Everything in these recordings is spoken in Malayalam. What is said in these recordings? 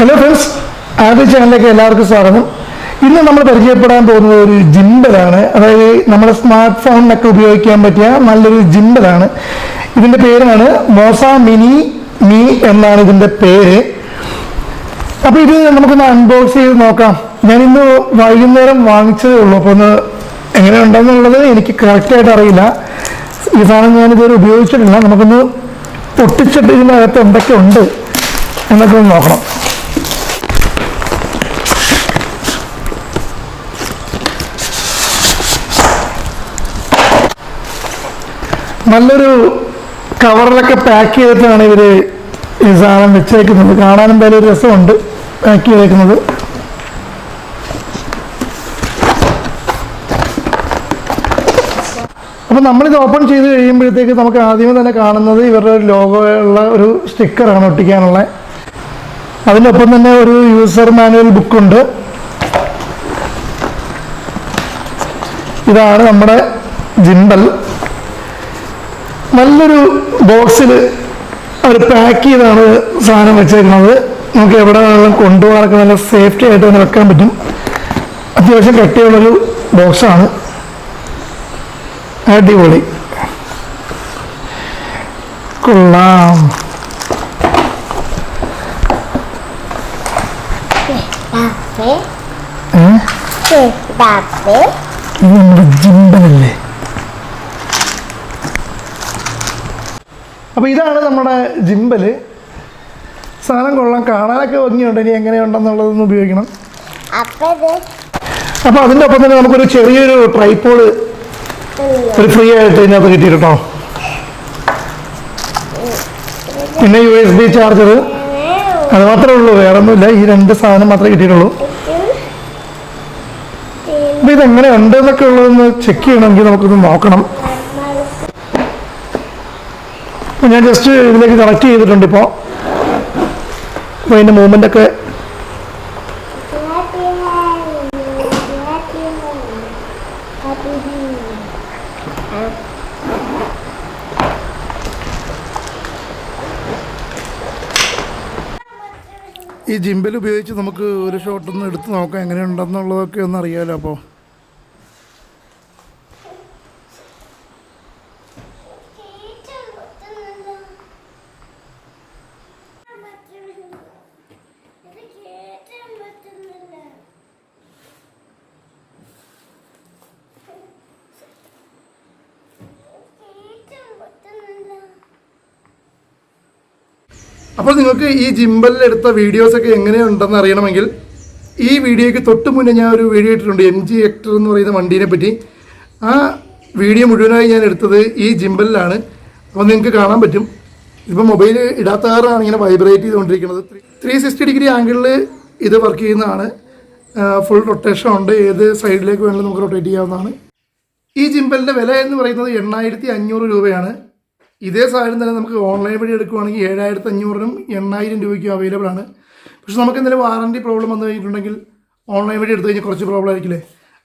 ഹലോ ഫ്രണ്ട്സ്, ആദ്യ ചാനലിലേക്ക് എല്ലാവർക്കും സ്വാഗതം. ഇന്ന് നമ്മൾ പരിചയപ്പെടാൻ പോകുന്നത് ഒരു ജിംബലാണ്. അതായത് നമ്മുടെ സ്മാർട്ട് ഫോണിനൊക്കെ ഉപയോഗിക്കാൻ പറ്റിയ നല്ലൊരു ജിംബലാണ്. ഇതിൻ്റെ പേരാണ് മോസ മിനി മീ എന്നാണ് ഇതിൻ്റെ പേര്. അപ്പോൾ ഇത് നമുക്കൊന്ന് അൺബോക്സ് ചെയ്ത് നോക്കാം. ഞാനിന്ന് വൈകുന്നേരം വാങ്ങിച്ചതേ ഉള്ളൂ. അപ്പോൾ ഒന്ന് എങ്ങനെയുണ്ടെന്നുള്ളത് എനിക്ക് കറക്റ്റായിട്ട് അറിയില്ല. ഈ സാധനം ഞാനിതുവരെ ഉപയോഗിച്ചിട്ടില്ല. നമുക്കൊന്ന് പൊട്ടിച്ചിട്ട് ഇതിനകത്ത് എന്തൊക്കെ ഉണ്ട് എന്നൊക്കെ ഒന്ന് നോക്കണം. നല്ലൊരു കവറിലൊക്കെ പാക്ക് ചെയ്തിട്ടാണ് ഇവർ ഈ സാധനം വെച്ചേക്കുന്നത്. കാണാനും എന്തായാലും ഒരു രസമുണ്ട് പാക്ക് ചെയ്തേക്കുന്നത്. അപ്പോൾ നമ്മളിത് ഓപ്പൺ ചെയ്ത് കഴിയുമ്പോഴത്തേക്ക് നമുക്ക് ആദ്യമേ തന്നെ കാണുന്നത് ഇവരുടെ ലോഗോ ഉള്ള ഒരു സ്റ്റിക്കറാണ് ഒട്ടിക്കാനുള്ള. അതിനൊപ്പം തന്നെ ഒരു യൂസർ മാനുവൽ ബുക്കുണ്ട്. ഇതാണ് നമ്മുടെ ജിംബൽ. നല്ലൊരു ബോക്സിൽ അവർ പാക്ക് ചെയ്താണ് സാധനം വെച്ചേക്കുന്നത്. നമുക്ക് എവിടെ വേണമെങ്കിലും കൊണ്ടുപോകാനൊക്കെ നല്ല സേഫ്റ്റി ആയിട്ട് തന്നെ വെക്കാൻ പറ്റും. അത്യാവശ്യം കട്ടിയുള്ളൊരു ബോക്സാണ്. അടിപൊളി, കൊള്ളാം. ഇത് നമ്മുടെ ജിംബലല്ലേ? അപ്പോൾ ഇതാണ് നമ്മുടെ ജിംബൽ. സാധനം കൊള്ളാം, കാണാനൊക്കെ ഭംഗിയുണ്ട്. ഇനി എങ്ങനെയുണ്ടെന്നുള്ളതൊന്ന് ഉപയോഗിക്കണം. അപ്പോൾ അതിൻ്റെ ഒപ്പം തന്നെ നമുക്കൊരു ചെറിയൊരു ട്രൈപോഡ് ഒരു ഫ്രീ ആയിട്ട് ഇതിനകത്ത് കിട്ടി കേട്ടോ. പിന്നെ USB ചാർജർ, അത് മാത്രമേ ഉള്ളൂ, വേറെ ഒന്നുമില്ല. ഈ രണ്ട് സാധനം മാത്രമേ കിട്ടിയിട്ടുള്ളൂ. അപ്പോൾ ഇതെങ്ങനെയുണ്ട് എന്നൊക്കെ ഉള്ളതൊന്ന് ചെക്ക് ചെയ്യണമെങ്കിൽ നമുക്കൊന്ന് നോക്കണം. ഞാൻ ജസ്റ്റ് ഇതിലേക്ക് കണക്ട് ചെയ്തിട്ടുണ്ട്. ഇപ്പോൾ അതിൻ്റെ മൂവ്മെൻ്റ് ഒക്കെ ഈ ജിംബൽ ഉപയോഗിച്ച് നമുക്ക് ഒരു ഷോട്ടൊന്ന് എടുത്ത് നോക്കാം എങ്ങനെയുണ്ടെന്നുള്ളതൊക്കെ ഒന്ന് അറിയാമല്ലോ. അപ്പോൾ അപ്പോൾ നിങ്ങൾക്ക് ഈ ജിംബലിൽ എടുത്ത വീഡിയോസൊക്കെ എങ്ങനെയുണ്ടെന്ന് അറിയണമെങ്കിൽ ഈ വീഡിയോയ്ക്ക് തൊട്ട് മുന്നേ ഞാൻ ഒരു വീഡിയോ ഇട്ടിട്ടുണ്ട്, MG ഹെക്ടർ എന്ന് പറയുന്ന വണ്ടീനെ പറ്റി. ആ വീഡിയോ മുഴുവനായി ഞാൻ എടുത്തത് ഈ ജിംബലിലാണ്. അപ്പോൾ നിങ്ങൾക്ക് കാണാൻ പറ്റും. ഇപ്പോൾ മൊബൈൽ ഇടാത്ത കാരണമാണ് ഇങ്ങനെ വൈബ്രേറ്റ് ചെയ്തുകൊണ്ടിരിക്കുന്നത്. 360 ഡിഗ്രി ആംഗിളിൽ ഇത് വർക്ക് ചെയ്യുന്നതാണ്. ഫുൾ റൊട്ടേഷൻ ഉണ്ട്. ഏത് സൈഡിലേക്ക് വേണമെങ്കിലും നമുക്ക് റൊട്ടേറ്റ് ചെയ്യാവുന്നതാണ്. ഈ ജിംബലിൻ്റെ വില എന്ന് പറയുന്നത് 8500 രൂപയാണ്. ഇതേ സാധനം തന്നെ നമുക്ക് ഓൺലൈൻ വഴി എടുക്കുകയാണെങ്കിൽ 7500-നും 8000 രൂപയ്ക്കും അവൈലബിൾ ആണ്. പക്ഷെ നമുക്ക് എന്തെങ്കിലും വാറണ്ടി പ്രോബ്ലം വന്നു കഴിഞ്ഞിട്ടുണ്ടെങ്കിൽ ഓൺലൈൻ വഴി എടുത്തു കഴിഞ്ഞാൽ കുറച്ച് പ്രോബ്ലം ആയിരിക്കില്ലേ.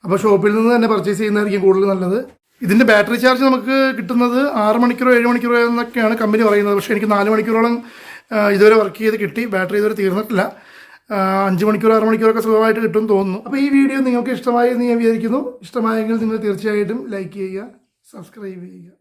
അപ്പോൾ ഷോപ്പിൽ നിന്ന് തന്നെ പർച്ചേസ് ചെയ്യുന്നതായിരിക്കും കൂടുതൽ നല്ലത്. ഇതിൻ്റെ ബാറ്ററി ചാർജ് നമുക്ക് കിട്ടുന്നത് 6 മണിക്കൂറോ 7 മണിക്കൂറോ എന്നൊക്കെയാണ് കമ്പനി പറയുന്നത്. പക്ഷേ എനിക്ക് 4 മണിക്കൂറോളം ഇതുവരെ വർക്ക് ചെയ്ത് കിട്ടി. ബാറ്ററി ഇതുവരെ തീർന്നിട്ടില്ല. 5 മണിക്കൂർ 6 മണിക്കൂറൊക്കെ സുഖമായിട്ട് കിട്ടുമെന്ന് തോന്നുന്നു. അപ്പോൾ ഈ വീഡിയോ നിങ്ങൾക്ക് ഇഷ്ടമായി എന്ന് ഞാൻ വിചാരിക്കുന്നു. ഇഷ്ടമായെങ്കിൽ നിങ്ങൾ തീർച്ചയായിട്ടും ലൈക്ക് ചെയ്യുക, സബ്സ്ക്രൈബ് ചെയ്യുക.